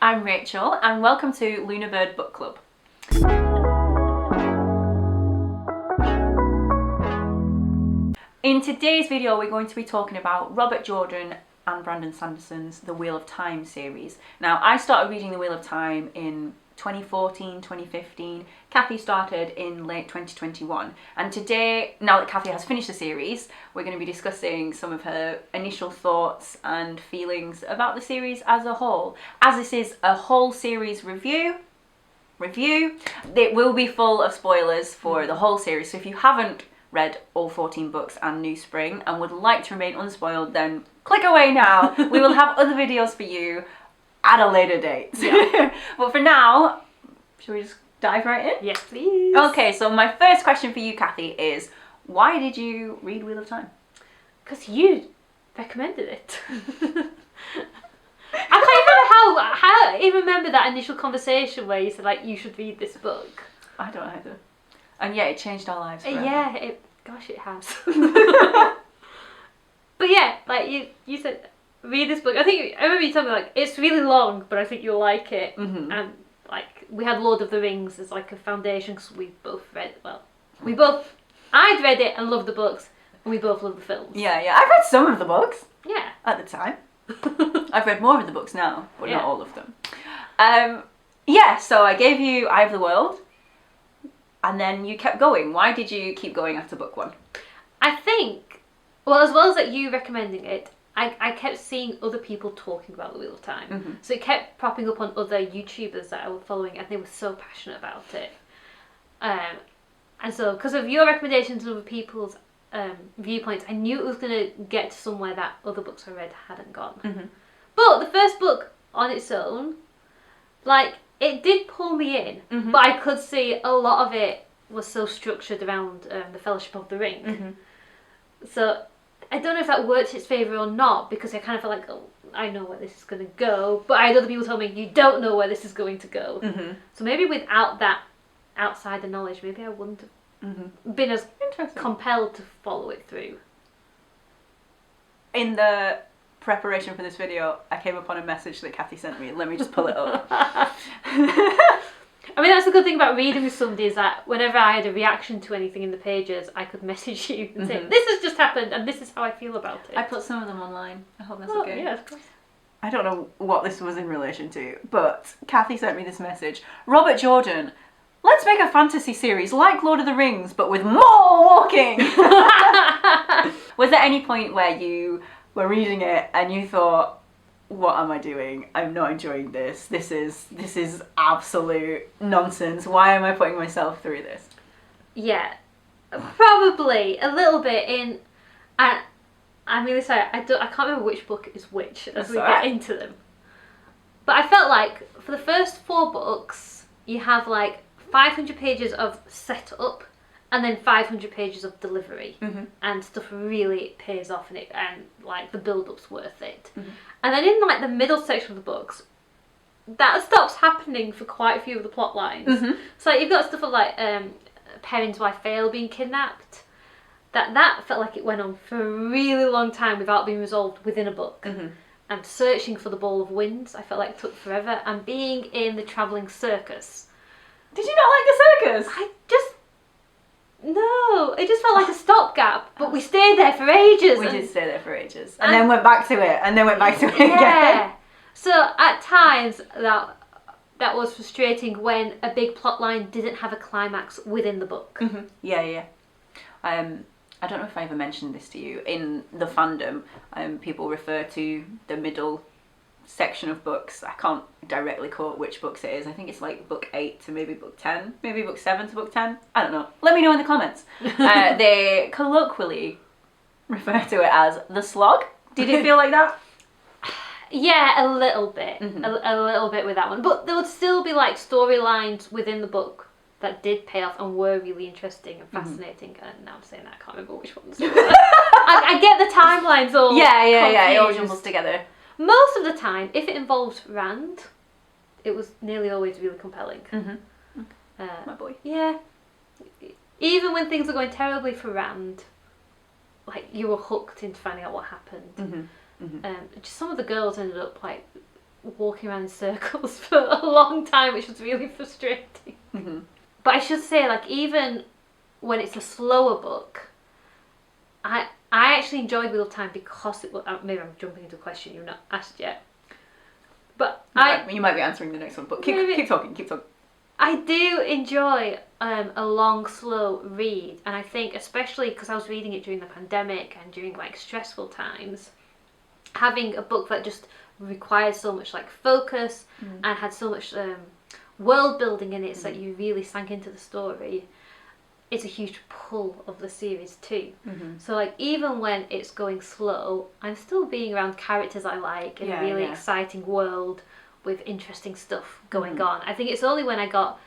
I'm Rachel and welcome to Lunabird Book Club. In today's video we're going to be talking about Robert Jordan and Brandon Sanderson's The Wheel of Time series. Now I started reading The Wheel of Time in 2014, 2015. Cathy started in late 2021. And today, now that Cathy has finished the series, we're going to be discussing some of her initial thoughts and feelings about the series as a whole. As this is a whole series review, it will be full of spoilers for the whole series. So if you haven't read all 14 books and New Spring and would like to remain unspoiled, then click away now. We will have other videos for you at a later date. Yeah. But for now, should we just dive right in? Yes, please. Okay, so my first question for you, Cathy, is why did you read Wheel of Time? Because you recommended it. I can't remember how I even remember that initial conversation where you said like you should read this book. I don't either. And yeah, it changed our lives forever. Yeah, it has. But yeah, like you said, read this book. I remember you told me like it's really long, but I think you'll like it. Mm-hmm. And like we had Lord of the Rings as like a foundation because we both read. I'd read it and loved the books, and we both loved the films. Yeah. I've read some of the books. Yeah. At the time. I've read more of the books now, but not all of them. So I gave you Eye of the World, and then you kept going. Why did you keep going after book one? I think, as well as like you recommending it, I kept seeing other people talking about The Wheel of Time. Mm-hmm. So it kept popping up on other YouTubers that I was following and they were so passionate about it. And so because of your recommendations and other people's viewpoints, I knew it was going to get to somewhere that other books I read hadn't gone. Mm-hmm. But the first book on its own, like, it did pull me in, mm-hmm. but I could see a lot of it was so structured around the Fellowship of the Ring. Mm-hmm. So I don't know if that worked in its favour or not, because I kind of felt like, oh, I know where this is going to go. But I had other people tell me, you don't know where this is going to go. Mm-hmm. So maybe without that outsider knowledge, maybe I wouldn't have been as compelled to follow it through. In the preparation for this video, I came upon a message that Cathy sent me. Let me just pull it up. I mean, that's the good thing about reading with somebody is that whenever I had a reaction to anything in the pages, I could message you and say, this has just happened and this is how I feel about it. I put some of them online. I hope that's okay. Yeah, of course. I don't know what this was in relation to, but Cathy sent me this message. Robert Jordan, let's make a fantasy series like Lord of the Rings, but with more walking. Was there any point where you were reading it and you thought, what am I doing? I'm not enjoying this. This is absolute nonsense. Why am I putting myself through this? Yeah, probably a little bit in. I'm really sorry. I can't remember which book is which as we get into them. But I felt like for the first 4 books, you have like 500 pages of setup, and then 500 pages of delivery, and stuff really pays off in it, and like the build-up's worth it. Mm-hmm. And then in like the middle section of the books, that stops happening for quite a few of the plot lines. Mm-hmm. So like, you've got stuff of like Perrin's wife Vale being kidnapped. That felt like it went on for a really long time without being resolved within a book. Mm-hmm. And searching for the Ball of Winds, I felt like it took forever. And being in the travelling circus. Did you not like the circus? No, it just felt like a stopgap, but we stayed there for ages. We did stay there for ages. And then went back to it, and then went back to it again. Yeah. So at times that was frustrating when a big plot line didn't have a climax within the book. Mm-hmm. Yeah. I don't know if I ever mentioned this to you. In the fandom, people refer to the middle section of books. I can't directly quote which books it is. I think it's like book 8 to maybe book 10, maybe book 7 to book 10. I don't know. Let me know in the comments. They colloquially refer to it as the slog. Did it feel like that? Yeah, a little bit. Mm-hmm. A little bit with that one. But there would still be like storylines within the book that did pay off and were really interesting and fascinating. Mm-hmm. And now I'm saying that I can't remember which ones. I get the timelines all confused. It all jumbles together. Most of the time, if it involved Rand, it was nearly always really compelling. Mm-hmm. My boy. Yeah. Even when things were going terribly for Rand, like you were hooked into finding out what happened. Mm-hmm. Mm-hmm. Just some of the girls ended up like walking around in circles for a long time, which was really frustrating. Mm-hmm. But I should say, like, even when it's a slower book, I actually enjoyed Wheel of Time because it was... maybe I'm jumping into a question you've not asked yet. But you might be answering the next one, but keep talking. I do enjoy a long, slow read, and I think especially because I was reading it during the pandemic and during like stressful times, having a book that just requires so much like focus and had so much world building in it, so that you really sank into the story. It's a huge pull of the series too. So like even when it's going slow, I'm still being around characters I like in a really exciting world with interesting stuff going on. I think it's only when I got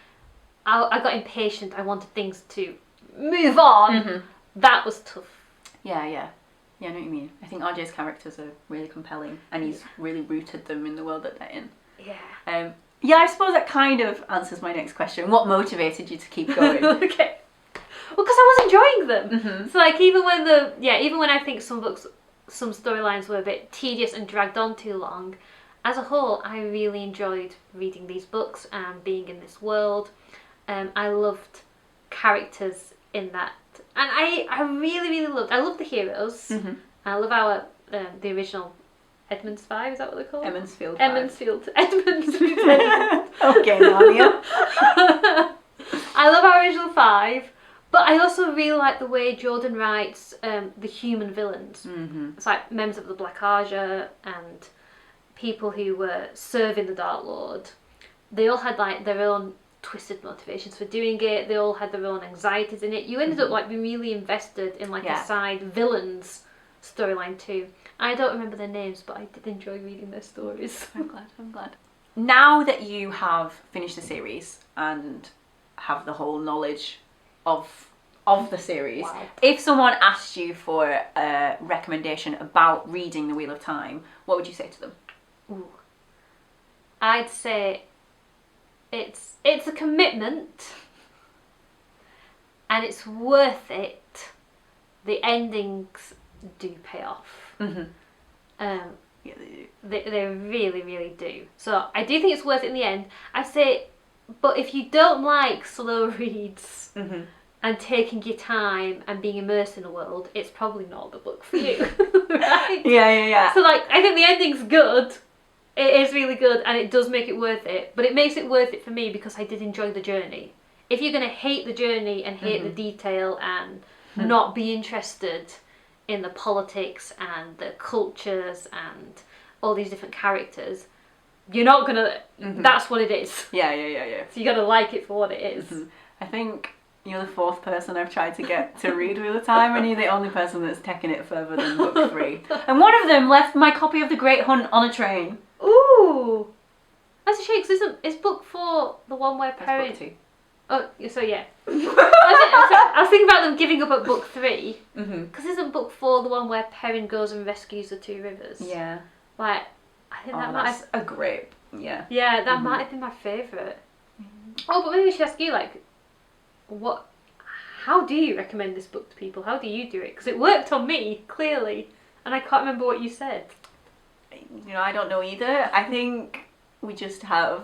impatient, I wanted things to move on. That was tough. Yeah, I know what you mean. I think RJ's characters are really compelling, and he's really rooted them in the world that they're in. Yeah, I suppose that kind of answers my next question. What motivated you to keep going? Okay. Well, because I was enjoying them. So like even when I think some storylines were a bit tedious and dragged on too long, as a whole, I really enjoyed reading these books and being in this world. I loved characters in that, and I really loved. I love the heroes. I love our the original Edmund's Five. Is that what they're called? Edmundsfield. Edmundsfield. Okay, Narnia. I love our original five. But I also really like the way Jordan writes the human villains. It's like members of the Black Arja and people who were serving the Dark Lord. They all had like their own twisted motivations for doing it. They all had their own anxieties in it. You ended up like being really invested in like a side villains storyline too. I don't remember their names, but I did enjoy reading their stories. I'm glad. Now that you have finished the series and have the whole knowledge of the series, if someone asked you for a recommendation about reading The Wheel of Time, what would you say to them? I'd say it's a commitment and it's worth it. The endings do pay off. Yeah, they do. They really do. So I do think it's worth it in the end. I'd say, but if you don't like slow reads and taking your time and being immersed in the world, it's probably not the book for you. Right? Yeah. So like, I think the ending's good. It is really good and it does make it worth it. But it makes it worth it for me because I did enjoy the journey. If you're going to hate the journey and hate the detail and not be interested in the politics and the cultures and all these different characters, you're not going to... That's what it is. Yeah. So you got to like it for what it is. I think you're the fourth person I've tried to get to read Wheel of Time, and you're the only person that's taken it further than book 3. And one of them left my copy of The Great Hunt on a train. Ooh! That's a shame, because is book 4 the one where Perrin... Book 2. Oh, so yeah. I was thinking about them giving up at book 3, because isn't book 4 the one where Perrin goes and rescues the 2 rivers? Yeah. like, I think that might that's have... a great, yeah. Yeah, that might have been my favourite. Oh, but maybe we should ask you, like, how do you recommend this book to people? How do you do it? Because it worked on me, clearly, and I can't remember what you said. You know, I don't know either. I think we just have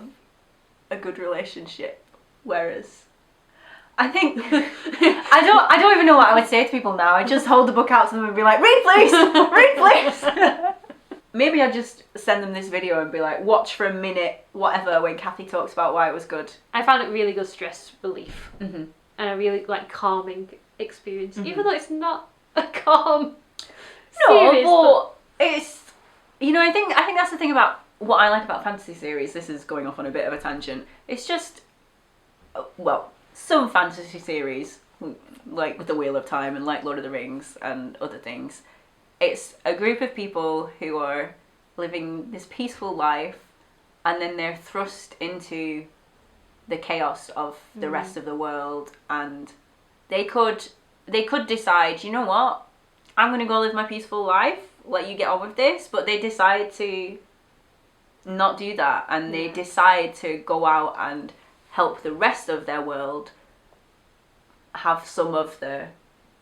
a good relationship, whereas I think I don't even know what I would say to people now. I just hold the book out to them and be like, read please, read please. Maybe I'd just send them this video and be like, watch for a minute, whatever, when Cathy talks about why it was good. I found it really good stress relief and a really like calming experience, even though it's not a calm series. But it's, you know, I think that's the thing about what I like about fantasy series. This is going off on a bit of a tangent. It's just, well, some fantasy series, like with The Wheel of Time and like Lord of the Rings and other things, it's a group of people who are living this peaceful life, and then they're thrust into the chaos of the rest of the world, and they could decide, you know what, I'm going to go live my peaceful life, let you get on with this, but they decide to not do that, and they decide to go out and help the rest of their world have some of the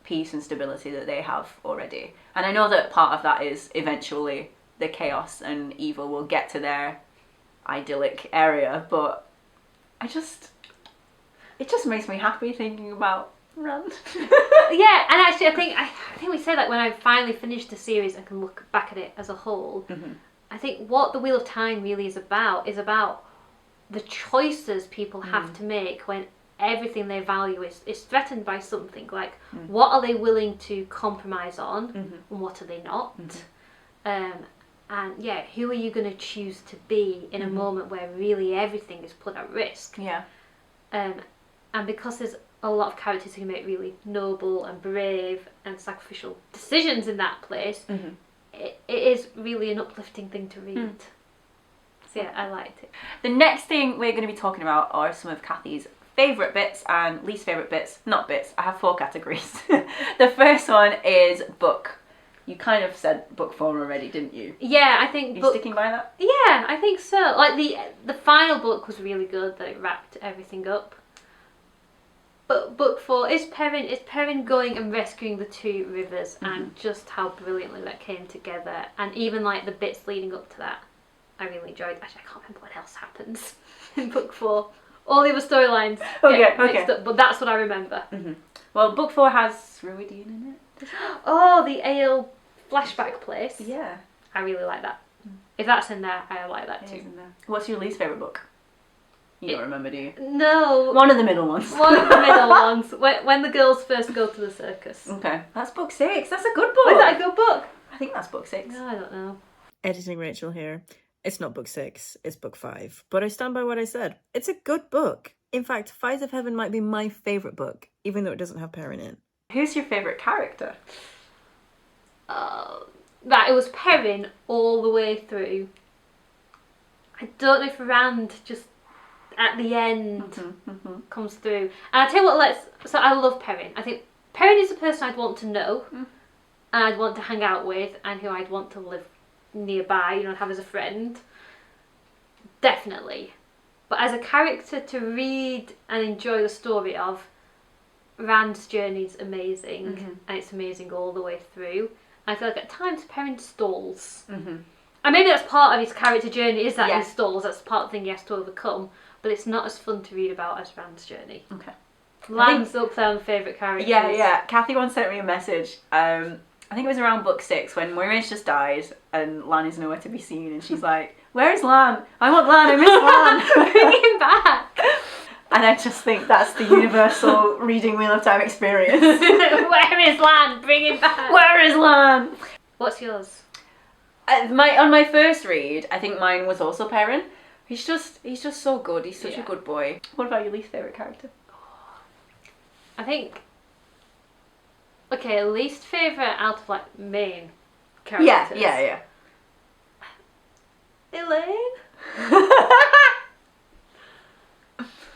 peace and stability that they have already. And I know that part of that is eventually the chaos and evil will get to their idyllic area, but it just makes me happy thinking about Rand. Yeah, and actually I think we say that when I finally finished the series and can look back at it as a whole. I think what the Wheel of Time really is about the choices people have to make when everything they value is threatened by something. Like, what are they willing to compromise on, and what are they not? And yeah, who are you going to choose to be in a moment where really everything is put at risk? Yeah. And because there's a lot of characters who make really noble and brave and sacrificial decisions in that place, it is really an uplifting thing to read. So yeah, I liked it. The next thing we're going to be talking about are some of Cathy's favourite bits and least favourite bits. Not bits, I have 4 categories. The first one is book. You kind of said book form already, didn't you? Yeah, I think Are you sticking by that? Yeah, I think so. Like the final book was really good, that it wrapped everything up. But book 4 is Perrin going and rescuing the 2 rivers, and just how brilliantly that came together, and even like the bits leading up to that, I really enjoyed. Actually, I can't remember what else happens in book 4. All the other storylines get mixed up, but that's what I remember. Well, book 4 has Ruidine in it. Oh, the ale flashback place. Yeah. I really like that. If that's in there, I like that too. What's your least favourite book? You don't remember, do you? No. One of the middle ones. One of the middle ones. When the girls first go to the circus. Okay. That's book 6. That's a good book. Is that a good book? I think that's book 6. No, I don't know. Editing Rachel here. It's not book 6, it's book 5. But I stand by what I said. It's a good book. In fact, Fires of Heaven might be my favourite book, even though it doesn't have Perrin in. Who's your favourite character? That it was Perrin all the way through. I don't know if Rand just at the end comes through. And I tell you what, so I love Perrin. I think Perrin is a person I'd want to know, and I'd want to hang out with, and who I'd want to live nearby, and have as a friend. Definitely. But as a character to read and enjoy the story of, Rand's journey is amazing, and it's amazing all the way through. I feel like at times Perrin stalls. And maybe that's part of his character journey, is that he stalls. That's part of the thing he has to overcome. But it's not as fun to read about as Rand's journey. Okay. Lan's up there on favourite characters. Yeah. Cathy once sent me a message. I think it was around book 6 when Moira's just died and Lan is nowhere to be seen, and she's like, "Where is Lan? I want Lan. I miss Lan. Bring him back." And I just think that's the universal reading Wheel of Time experience. Where is Lan? Bring him back. Where is Lan? What's yours? On my first read, I think mine was also Perrin. He's just so good. He's such a good boy. What about your least favourite character? I think, least favourite out of like main characters. Yeah. Elaine?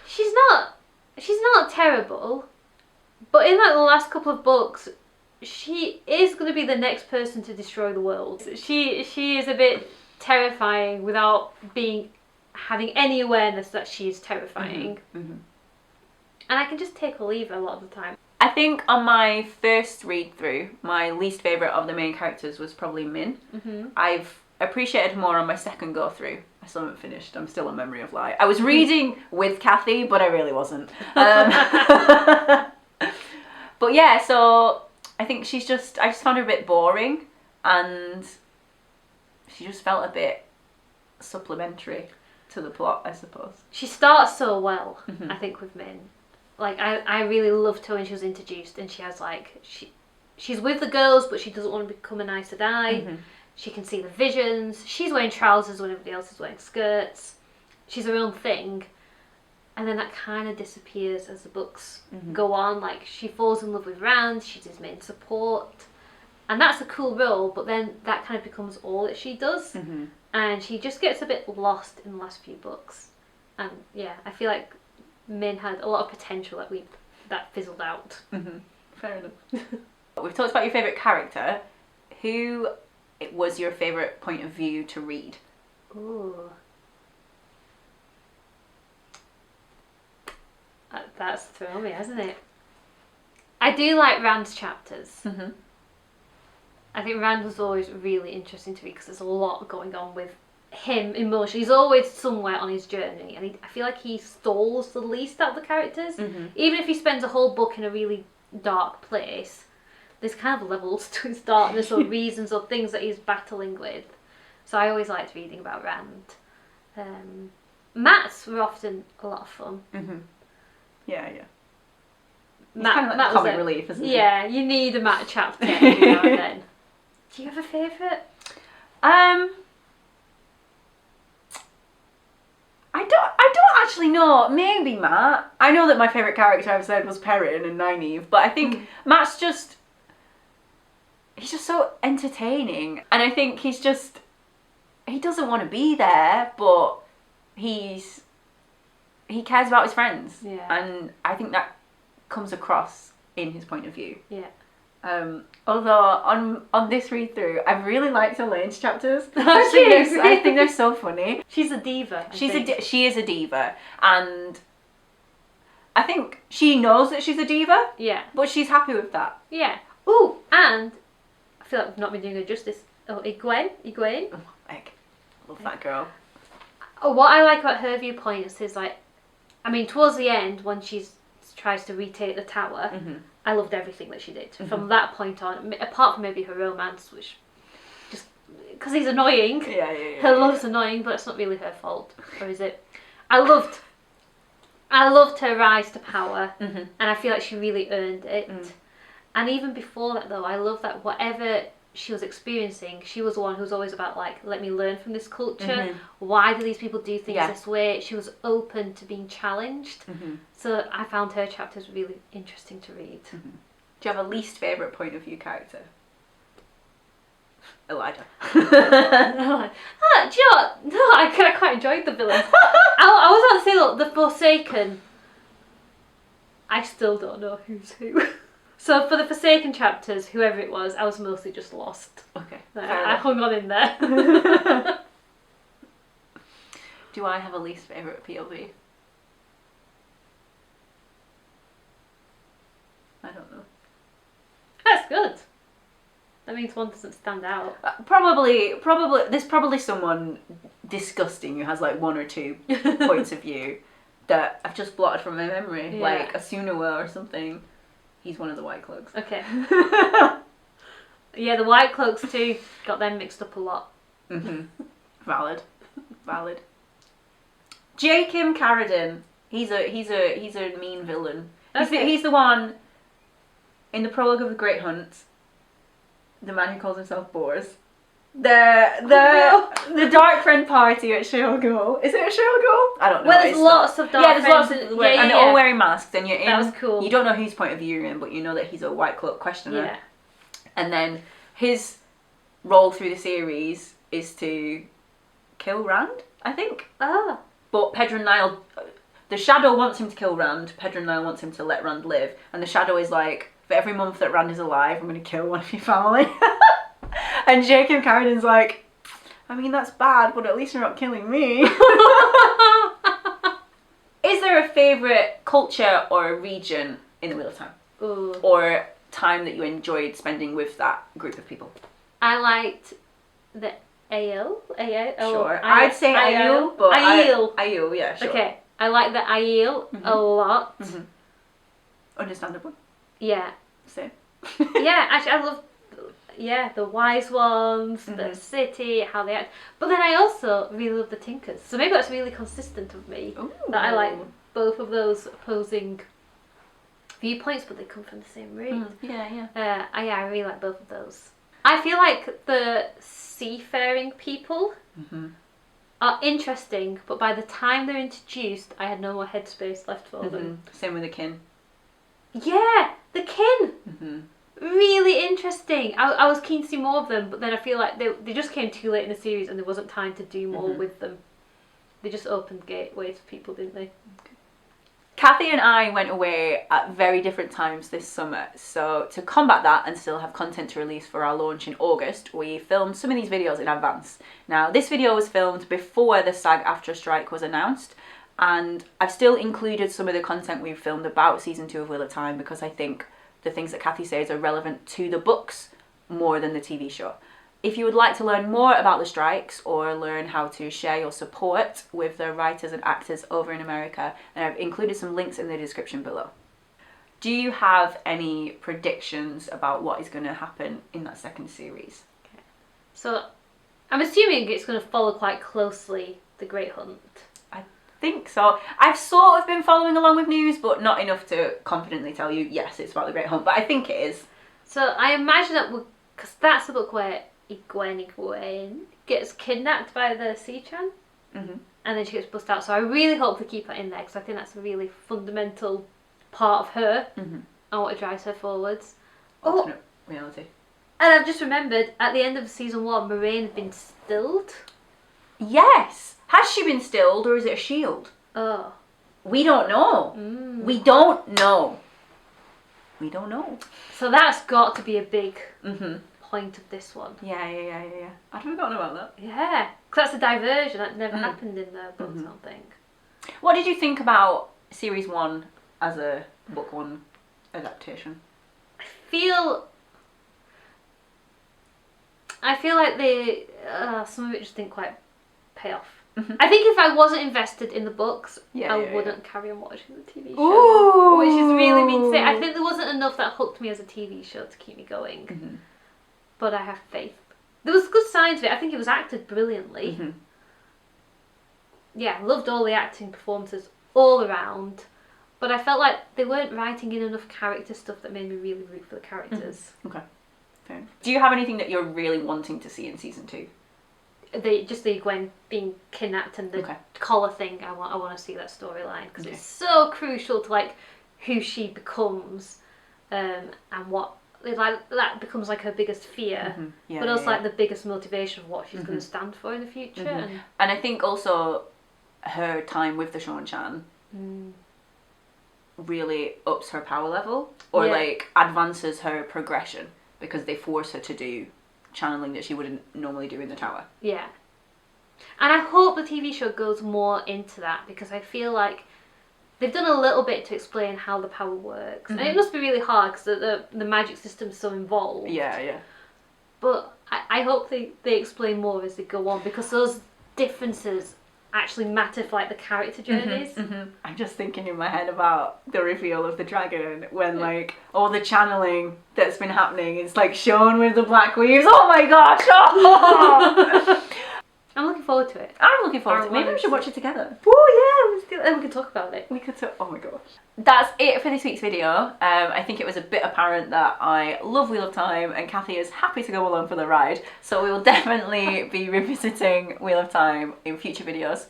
She's not terrible, but in like the last couple of books, she is going to be the next person to destroy the world. She is a bit terrifying without having any awareness that she is terrifying. And I can just take or leave her a lot of the time. I think on my first read through, my least favourite of the main characters was probably Min. I've appreciated her more on my second go through. I still haven't finished. I'm still a memory of light. I was reading with Cathy, but I really wasn't. But yeah, so I think I just found her a bit boring, and she just felt a bit supplementary to the plot, I suppose. She starts so well, I think, with Min. Like, I really loved her when she was introduced, and she has like, she's with the girls, but she doesn't want to become an Aes Sedai. She can see the visions. She's wearing trousers when everybody else is wearing skirts. She's her own thing. And then that kind of disappears as the books go on. Like, she falls in love with Rand. She's his main support. And that's a cool role, but then that kind of becomes all that she does. And she just gets a bit lost in the last few books. And yeah, I feel like Min had a lot of potential that fizzled out. Fair enough. We've talked about your favourite character. Who was your favourite point of view to read? Ooh. That's thrown me, hasn't it? I do like Rand's chapters. I think Rand was always really interesting to read because there's a lot going on with him emotionally. He's always somewhere on his journey, and I feel like he stalls the least out of the characters. Even if he spends a whole book in a really dark place, there's kind of levels to his darkness or reasons or things that he's battling with. So I always liked reading about Rand. Matt's were often a lot of fun. Yeah, yeah. Matt, kind of like Matt comic was relief, isn't he? Yeah, you need a Matt chapter every now and then. Do you have a favourite? I don't actually know. Maybe Matt. I know that my favourite character I've said was Perrin and Nynaeve, but I think Matt's just... He's just so entertaining. And I think he's just... He doesn't want to be there, but he cares about his friends. Yeah. And I think that comes across in his point of view. Yeah. Although on this read through, I've really liked Elaine's chapters. Really? I think they're so funny. She's a diva. She is a diva, and I think she knows that she's a diva. Yeah. But she's happy with that. Yeah. Ooh, and I feel like we've not been doing her justice. Oh, Egwene. Oh, like, love that girl. What I like about her viewpoints is like, I mean, towards the end when she tries to retake the tower. I loved everything that she did from that point on, apart from maybe her romance, which just because he's annoying. Yeah. Her love's annoying, but it's not really her fault, or is it? I loved her rise to power, and I feel like she really earned it. And even before that, though, I love that whatever she was experiencing, she was the one who was always about like, let me learn from this culture. Why do these people do things this way? She was open to being challenged. So I found her chapters really interesting to read. Do you have a least favourite point of view character? Elijah. Do you know what? No, I quite enjoyed the villains. I was about to say, look, the Forsaken, I still don't know who's who. So for the Forsaken chapters, whoever it was, I was mostly just lost. Okay. I hung on in there. Do I have a least favourite POV? I don't know. That's good. That means one doesn't stand out. Probably, there's probably someone disgusting who has like one or two points of view that I've just blotted from my memory, like Asunawa or something. He's one of the White Cloaks. Okay. Yeah, the White Cloaks too. Got them mixed up a lot. Valid. Jakim Carradine. He's a mean villain. He's the one in the prologue of The Great Hunt. The man who calls himself Bors. The Dark Friend party at Sheolgul. Is it at Sheolgul? I don't know. Well, there's lots of dark friends. And they're all wearing masks, and you're in. That was cool. You don't know whose point of view you're in, but you know that he's a White Cloak questioner. Yeah. And then his role through the series is to kill Rand, I think. Ah. But Pedro Nile, the Shadow wants him to kill Rand. Pedro Nile wants him to let Rand live, and the Shadow is like, for every month that Rand is alive, I'm going to kill one of your family. And Jakim Carradine's like, I mean, that's bad, but at least you're not killing me. Is there a favourite culture or region in the Wheel of Time? Ooh. Or time that you enjoyed spending with that group of people? I liked the Aiel. Sure. I'd say Aiel, but Aiel, yeah, sure. Okay. I like the Aiel a lot. Understandable. Yeah. Same. Yeah, actually I love the wise ones, the city, how they act. But then I also really love the Tinkers. So maybe that's really consistent of me. Ooh. That I like both of those opposing viewpoints, but they come from the same root. I really like both of those. I feel like the seafaring people are interesting, but by the time they're introduced, I had no more headspace left for them. Same with the kin. Yeah, the kin. Really interesting. I was keen to see more of them, but then I feel like they just came too late in the series and there wasn't time to do more with them. They just opened gateways for people, didn't they? Cathy and I went away at very different times this summer, so to combat that and still have content to release for our launch in August, we filmed some of these videos in advance. Now, this video was filmed before the SAG-AFTRA strike was announced, and I've still included some of the content we've filmed about season 2 of Wheel of Time because I think the things that Cathy says are relevant to the books more than the TV show. If you would like to learn more about the strikes or learn how to share your support with the writers and actors over in America, then I've included some links in the description below. Do you have any predictions about what is going to happen in that second series? Okay. So I'm assuming it's going to follow quite closely The Great Hunt. I think so. I've sort of been following along with news, but not enough to confidently tell you, yes, it's about The Great Hunt, but I think it is. So I imagine that, because that's the book where Egwene gets kidnapped by the Sea-Chan, and then she gets bussed out. So I really hope they keep that in there, because I think that's a really fundamental part of her, and what drives her forwards. Alternate reality. And I've just remembered, at the end of season 1, Moraine had been stilled. Yes! Has she been stilled, or is it a shield? Oh. We don't know. We don't know. We don't know. So that's got to be a big point of this one. Yeah. I'd forgotten about that. Yeah, because that's a diversion that never happened in the books, I don't think. What did you think about series 1 as a book 1 adaptation? I feel like some of it just didn't quite pay off. I think if I wasn't invested in the books, I wouldn't carry on watching the TV show. Which is really mean to say. I think there wasn't enough that hooked me as a TV show to keep me going. But I have faith. There was good signs of it. I think it was acted brilliantly. Yeah, loved all the acting performances all around. But I felt like they weren't writing in enough character stuff that made me really root for the characters. Okay, fair enough. Do you have anything that you're really wanting to see in season 2? Just the Gwen being kidnapped and the collar thing. I want to see that storyline, because it's so crucial to like who she becomes, and what that becomes like her biggest fear, but also like the biggest motivation of what she's going to stand for in the future. And I think also her time with the Sean-Chan really ups her power level, or like advances her progression, because they force her to do channeling that she wouldn't normally do in the tower. Yeah. And I hope the TV show goes more into that, because I feel like they've done a little bit to explain how the power works. And it must be really hard, because the magic system's so involved. Yeah. But I hope they explain more as they go on, because those differences actually matter for like the character journeys. I'm just thinking in my head about the reveal of the dragon, when like all the channeling that's been happening is like shown with the black weaves. Oh my gosh! Oh! I'm looking forward to it. I'm looking forward to it. Maybe we should watch it together. Oh yeah, and we can talk about it. We could talk. Oh my gosh. That's it for this week's video. I think it was a bit apparent that I love Wheel of Time, and Cathy is happy to go along for the ride. So we will definitely be revisiting Wheel of Time in future videos.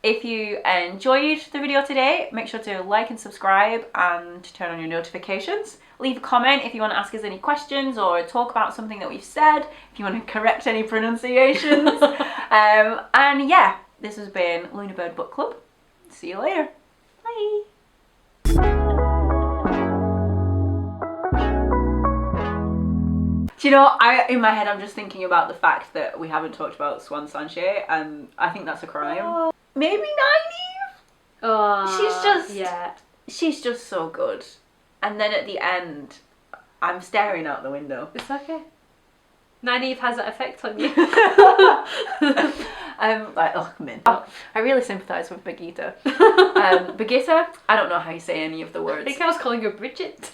If you enjoyed the video today, make sure to like and subscribe and turn on your notifications. Leave a comment if you want to ask us any questions or talk about something that we've said, if you want to correct any pronunciations. And yeah, this has been Luna Bird Book Club. See you later. Bye. Do you know, in my head I'm just thinking about the fact that we haven't talked about Swan Sanche, and I think that's a crime. Oh. Maybe Nynaeve? Oh, she's just so good. And then at the end, I'm staring out the window. It's okay. Nynaeve has that effect on you. I'm like, oh, come in. Oh, I really sympathise with Birgitta. Birgitta? I don't know how you say any of the words. I think I was calling her Bridget.